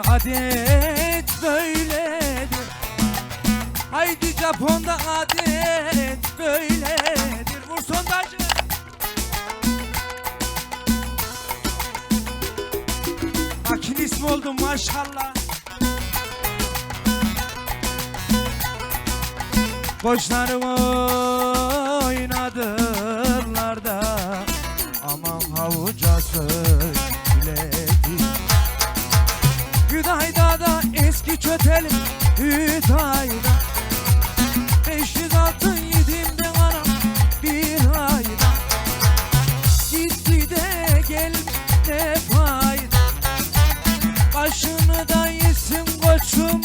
Adet böyledir. Haydi Japon'da adet böyledir. Vur sondajı. Makinist mi oldun maşallah. Koçlarım oynadırlar da aman havucası biledi. Hüdayda'da eski çötelim Hüdayda 500 altın yedim ben anam bir ayda. Gitti de gelmiş ne fayda. Başını da yesin koçum